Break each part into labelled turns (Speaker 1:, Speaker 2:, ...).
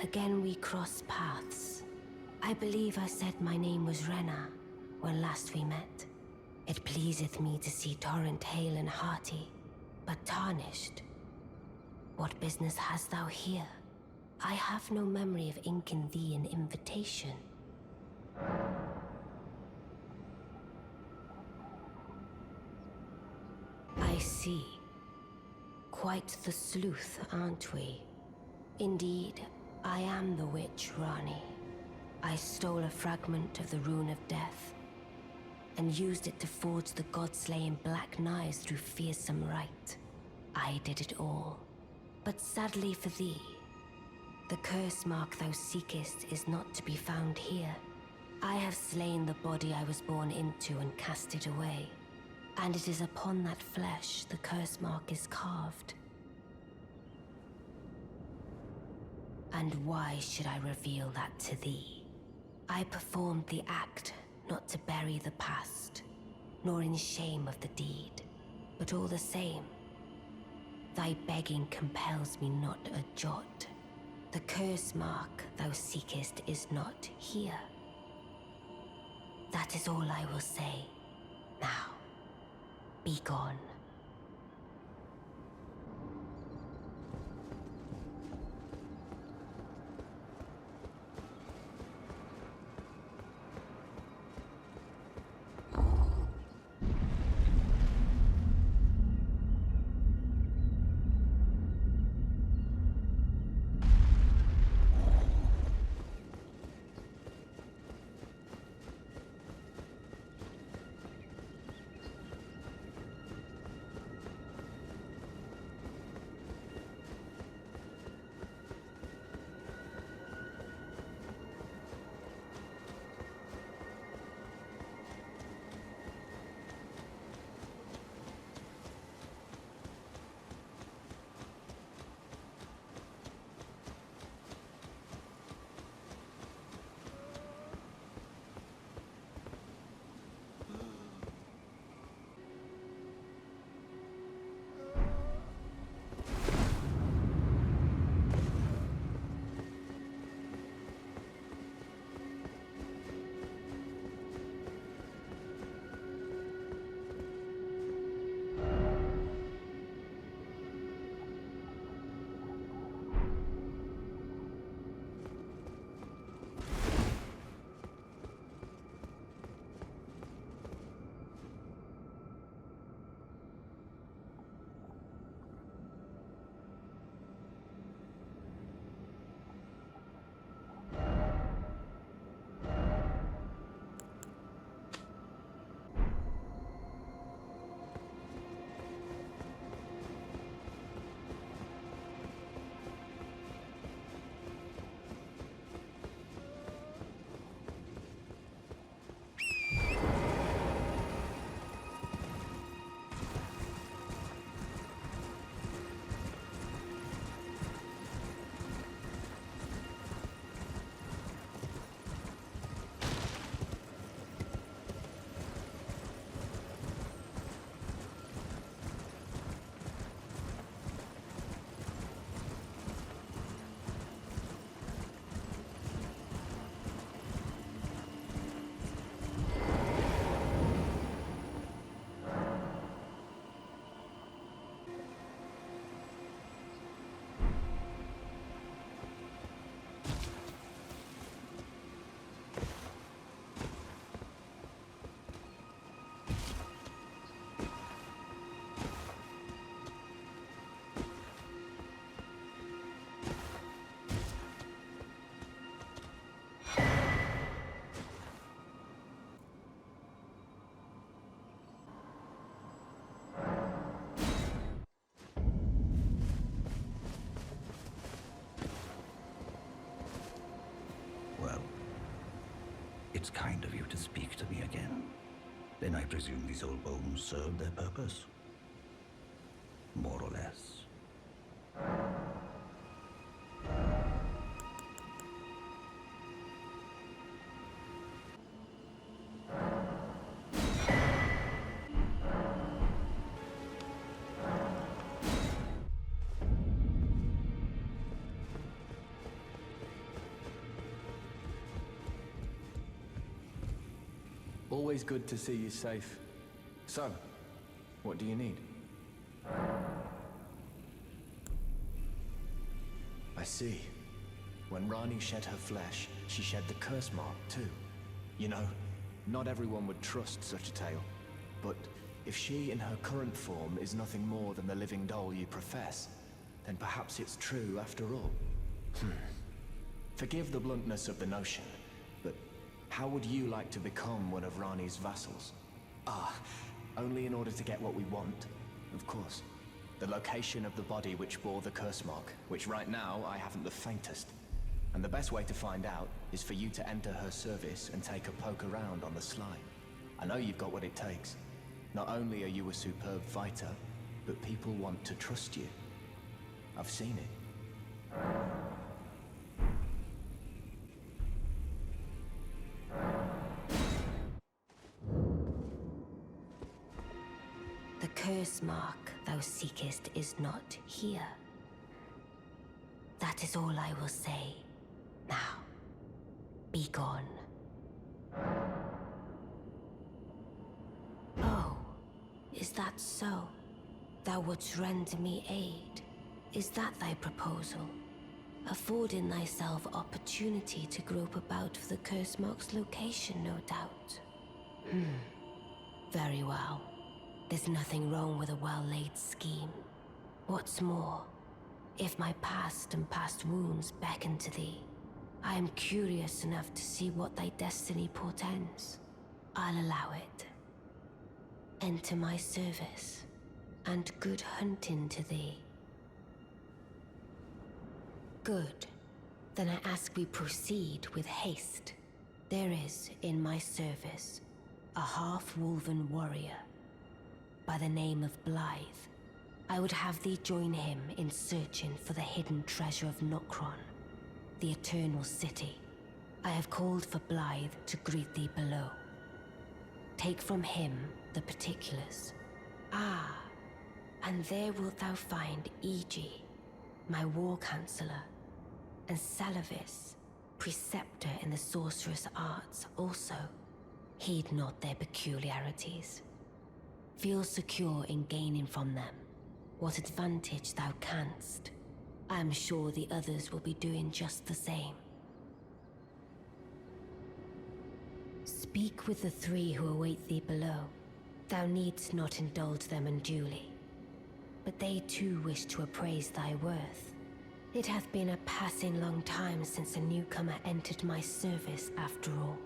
Speaker 1: Again we cross paths. I believe I said my name was Rena when last we met. It pleaseth me to see Torrent hale and hearty, but tarnished. What business hast thou here? I have no memory of inking thee an invitation. I see. Quite the sleuth, aren't we? Indeed, I am the witch Rani. I stole a fragment of the Rune of Death and used it to forge the god-slaying black knives through fearsome rite. I did it all. But sadly for thee, the curse mark thou seekest is not to be found here. I have slain the body I was born into and cast it away. And it is upon that flesh the curse mark is carved. And why should I reveal that to thee? I performed the act not to bury the past, nor in shame of the deed, but all the same, thy begging compels me not a jot. The curse mark thou seekest is not here. That is all I will say. Now, be gone.
Speaker 2: It's kind of you to speak to me again. Then I presume these old bones served their purpose? More or less.
Speaker 3: Always good to see you safe. So, what do you need? I see. When Rani shed her flesh, she shed the curse mark too. You know, not everyone would trust such a tale. But if she in her current form is nothing more than the living doll you profess, then perhaps it's true after all. Forgive the bluntness of the notion, but how would you like to become one of Rani's vassals? Only in order to get what we want, of course. The location of the body which bore the curse mark, which right now I haven't the faintest. And the best way to find out is for you to enter her service and take a poke around on the sly. I know you've got what it takes. Not only are you a superb fighter, but people want to trust you. I've seen it.
Speaker 1: The curse mark thou seekest is not here. That is all I will say. Now, be gone. Oh, is that so? Thou wouldst render me aid? Is that thy proposal? Affording thyself opportunity to grope about for the curse mark's location, no doubt. Very well. There's nothing wrong with a well-laid scheme. What's more, if my past and past wounds beckon to thee, I am curious enough to see what thy destiny portends. I'll allow it. Enter my service, and good hunting to thee. Good. Then I ask we proceed with haste. There is, in my service, a half-wolven warrior by the name of Blythe. I would have thee join him in searching for the hidden treasure of Nokron, the Eternal City. I have called for Blythe to greet thee below. Take from him the particulars. And there wilt thou find Iji, my war counselor, and Salavis, preceptor in the sorcerous arts also. Heed not their peculiarities. Feel secure in gaining from them what advantage thou canst. I am sure the others will be doing just the same. Speak with the three who await thee below. Thou needst not indulge them unduly, but they too wish to appraise thy worth. It hath been a passing long time since a newcomer entered my service, after all.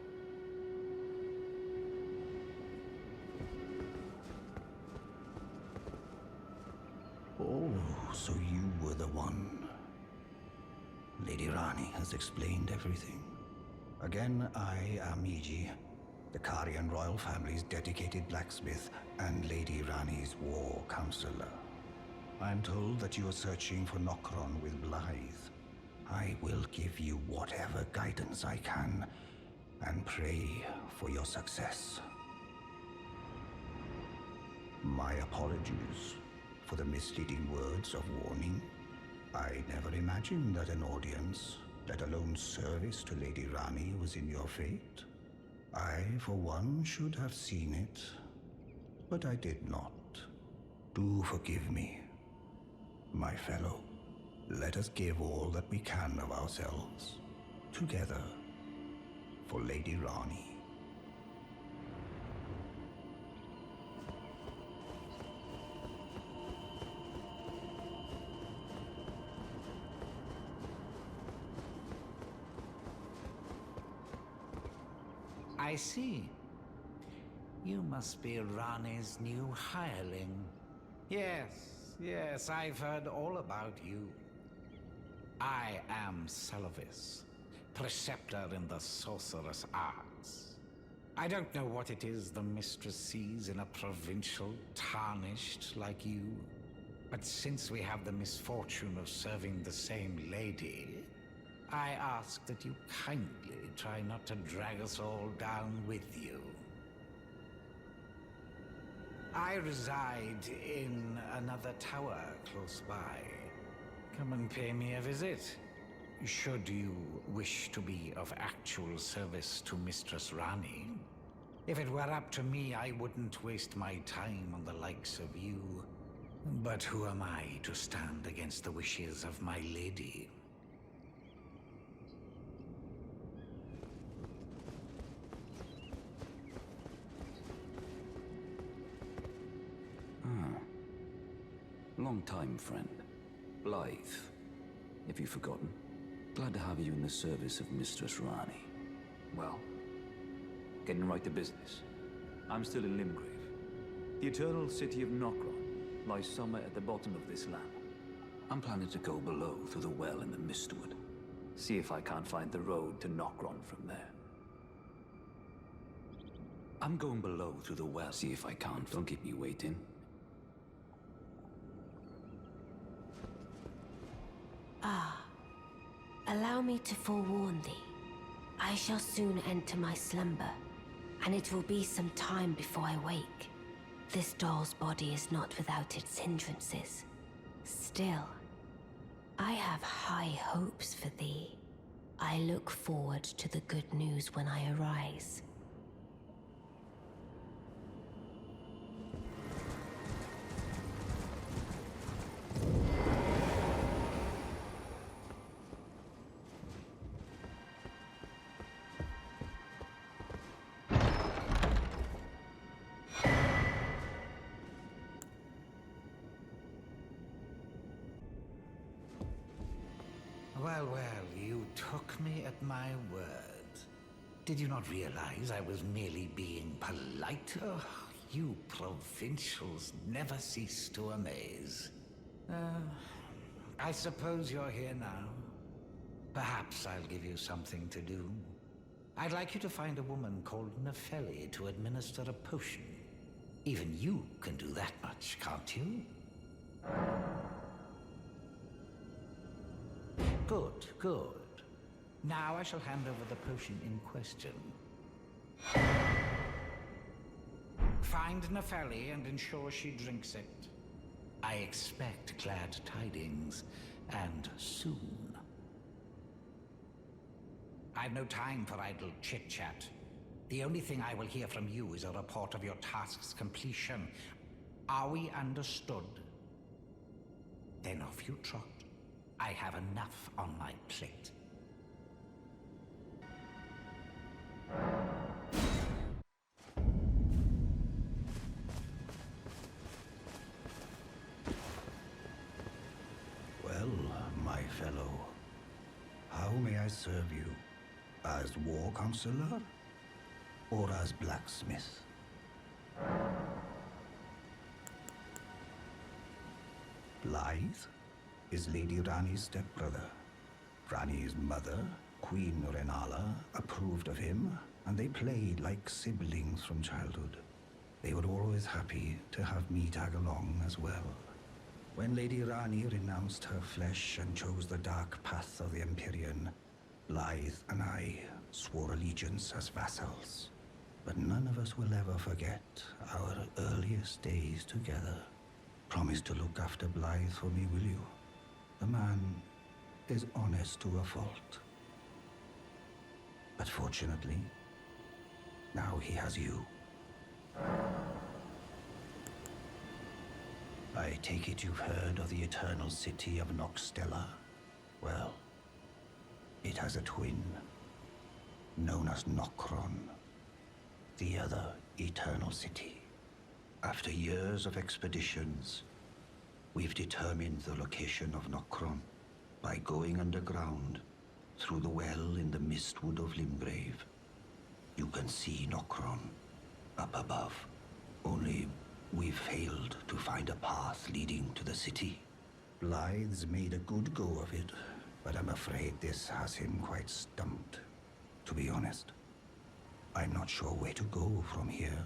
Speaker 2: Oh, so you were the one. Lady Rani has explained everything. Again, I am Iji, the Karian royal family's dedicated blacksmith and Lady Rani's war counselor. I am told that you are searching for Nokron with Blythe. I will give you whatever guidance I can, and pray for your success. My apologies for the misleading words of warning. I never imagined that an audience, let alone service to Lady Rani, was in your fate. I, for one, should have seen it, but I did not. Do forgive me. My fellow, let us give all that we can of ourselves, together, for Lady Rani.
Speaker 4: I see. You must be Rani's new hireling. Yes, I've heard all about you. I am Salavis, preceptor in the sorcerous arts. I don't know what it is the mistress sees in a provincial tarnished like you, but since we have the misfortune of serving the same lady, I ask that you kindly try not to drag us all down with you. I reside in another tower close by. Come and pay me a visit, should you wish to be of actual service to Mistress Rani. If it were up to me, I wouldn't waste my time on the likes of you. But who am I to stand against the wishes of my lady?
Speaker 5: Long time, friend. Blythe. If you've forgotten. Glad to have you in the service of Mistress Rani. Well, getting right to business. I'm still in Limgrave. The eternal city of Nokron lies somewhere at the bottom of this land. I'm planning to go below through the well in the Mistwood. See if I can't find the road to Nokron from there. I'm going below through the well. See if I can't. Don't keep me waiting.
Speaker 1: Allow me to forewarn thee. I shall soon enter my slumber, and it will be some time before I wake. This doll's body is not without its hindrances. Still, I have high hopes for thee. I look forward to the good news when I arise.
Speaker 4: Well, you took me at my word. Did you not realize I was merely being polite? Oh, you provincials never cease to amaze. I suppose you're here now. Perhaps I'll give you something to do. I'd like you to find a woman called Nefeli to administer a potion. Even you can do that much, can't you? Good. Now I shall hand over the potion in question. Find Nefeli and ensure she drinks it. I expect glad tidings, and soon. I've no time for idle chit-chat. The only thing I will hear from you is a report of your task's completion. Are we understood? Then off you trot. I have enough on my plate.
Speaker 2: Well, my fellow, how may I serve you? As war counselor? Or as blacksmith? Blythe is Lady Rani's stepbrother. Rani's mother, Queen Renala, approved of him, and they played like siblings from childhood. They were always happy to have me tag along as well. When Lady Rani renounced her flesh and chose the dark path of the Empyrean, Blythe and I swore allegiance as vassals. But none of us will ever forget our earliest days together. Promise to look after Blythe for me, will you? The man is honest to a fault. But fortunately, now he has you. I take it you've heard of the eternal city of Noxtella? Well, it has a twin, known as Nokron, the other eternal city. After years of expeditions, we've determined the location of Nokron by going underground through the well in the Mistwood of Limgrave. You can see Nokron up above. Only we've failed to find a path leading to the city. Blythe's made a good go of it, but I'm afraid this has him quite stumped. To be honest, I'm not sure where to go from here.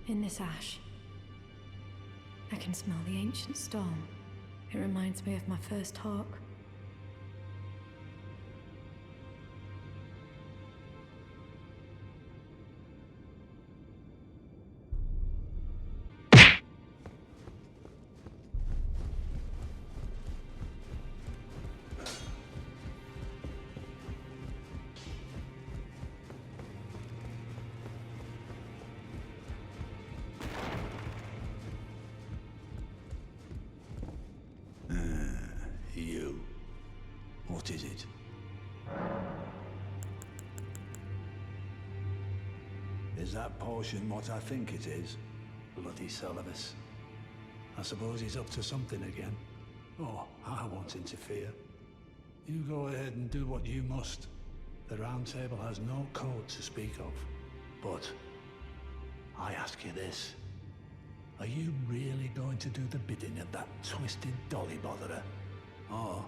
Speaker 6: In this ash, I can smell the ancient storm It reminds me of my first talk.
Speaker 7: You. What is it? Is that potion what I think it is? Bloody Sullivan. I suppose he's up to something again. Oh, I won't interfere. You go ahead and do what you must. The Round Table has no code to speak of. But I ask you this. Are you really going to do the bidding of that twisted dolly botherer? Or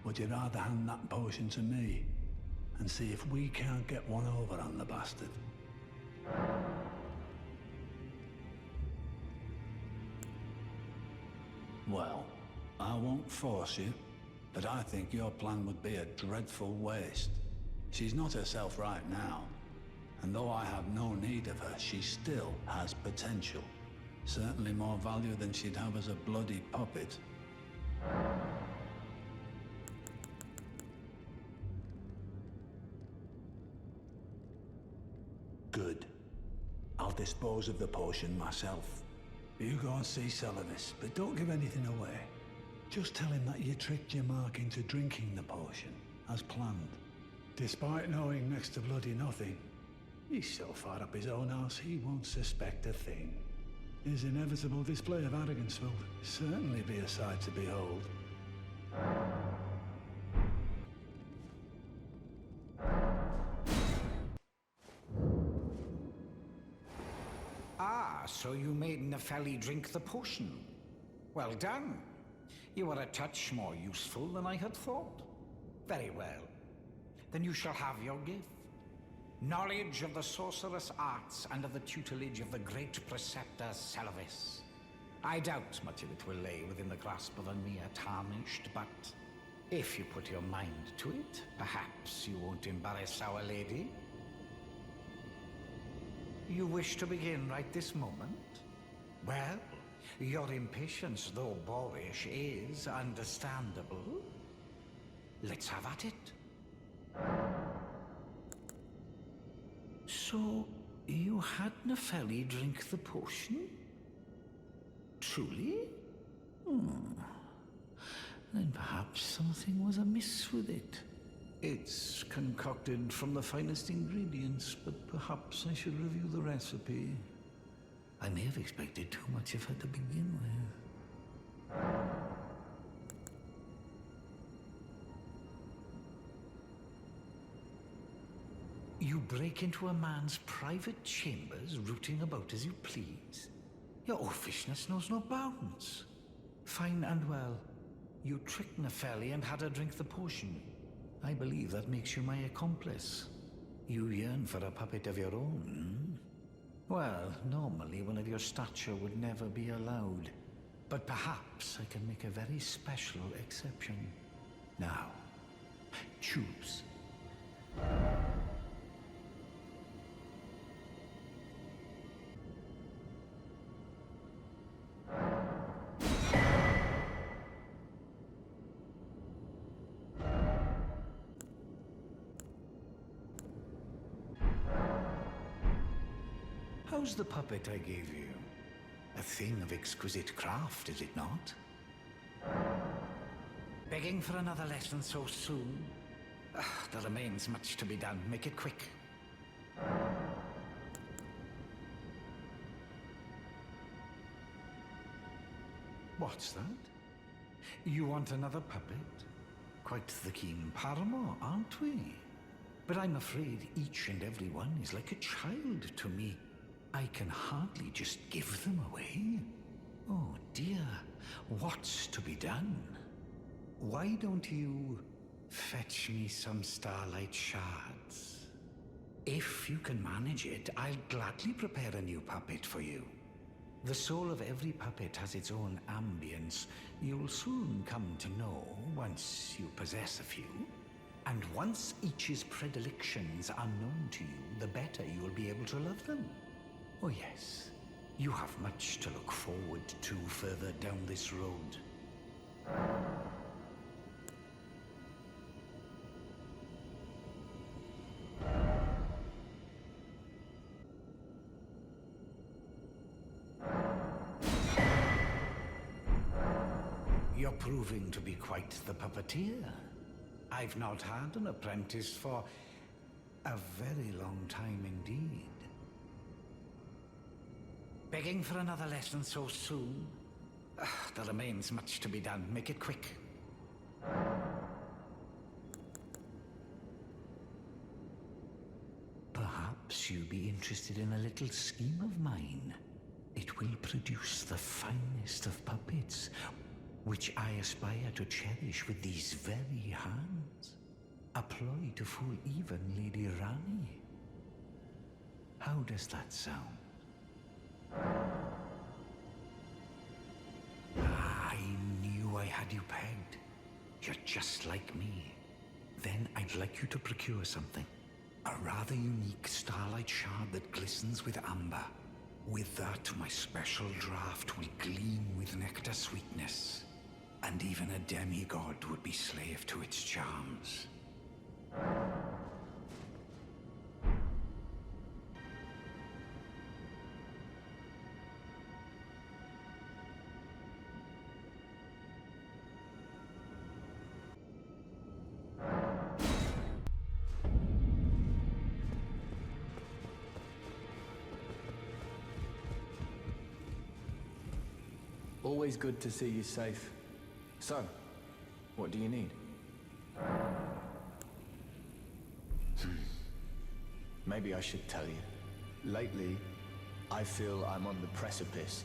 Speaker 7: would you rather hand that potion to me and see if we can't get one over on the bastard? Well, I won't force you, but I think your plan would be a dreadful waste. She's not herself right now, and though I have no need of her, she still has potential. Certainly more value than she'd have as a bloody puppet. Good. I'll dispose of the potion myself. You go and see Sullivan, but don't give anything away. Just tell him that you tricked your mark into drinking the potion, as planned. Despite knowing next to bloody nothing, he's so far up his own arse he won't suspect a thing. His inevitable display of arrogance will certainly be a sight to behold.
Speaker 4: Ah, so you made Nepheli drink the potion. Well done. You are a touch more useful than I had thought. Very well. Then you shall have your gift. Knowledge of the sorcerous arts under the tutelage of the great preceptor Sullivan. I doubt much of it will lay within the grasp of a mere tarnished, but if you put your mind to it, perhaps you won't embarrass our lady. You wish to begin right this moment? Well, your impatience, though boorish, is understandable. Let's have at it. So, you had Nepheli drink the potion? Truly? Then perhaps something was amiss with it. It's concocted from the finest ingredients, but perhaps I should review the recipe. I may have expected too much of her to begin with. You break into a man's private chambers, rooting about as you please. Your oafishness knows no bounds. Fine and well. You tricked Nepheli and had her drink the potion. I believe that makes you my accomplice. You yearn for a puppet of your own. Well, normally one of your stature would never be allowed. But perhaps I can make a very special exception. Now, choose. How's the puppet I gave you? A thing of exquisite craft, is it not? Begging for another lesson so soon? There remains much to be done. Make it quick. What's that? You want another puppet? Quite the keen paramour, aren't we? But I'm afraid each and every one is like a child to me. I can hardly just give them away. Oh dear, what's to be done? Why don't you fetch me some starlight shards? If you can manage it, I'll gladly prepare a new puppet for you. The soul of every puppet has its own ambience. You'll soon come to know once you possess a few. And once each's predilections are known to you, the better you will be able to love them. Oh yes, you have much to look forward to further down this road. You're proving to be quite the puppeteer. I've not had an apprentice for a very long time indeed. Begging for another lesson so soon? There remains much to be done. Make it quick. Perhaps you'd be interested in a little scheme of mine. It will produce the finest of puppets, which I aspire to cherish with these very hands. A ploy to fool even Lady Rani. How does that sound? I knew I had you pegged. You're just like me. Then I'd like you to procure something. A rather unique starlight shard that glistens with amber. With that, my special draft will gleam with nectar sweetness. And even a demigod would be slave to its charms.
Speaker 3: Always good to see you safe. So, what do you need? Maybe I should tell you. Lately, I feel I'm on the precipice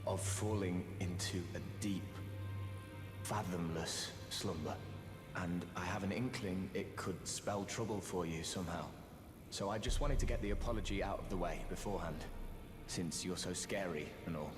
Speaker 3: of falling into a deep, fathomless slumber. And I have an inkling it could spell trouble for you somehow. So I just wanted to get the apology out of the way beforehand, since you're so scary and all.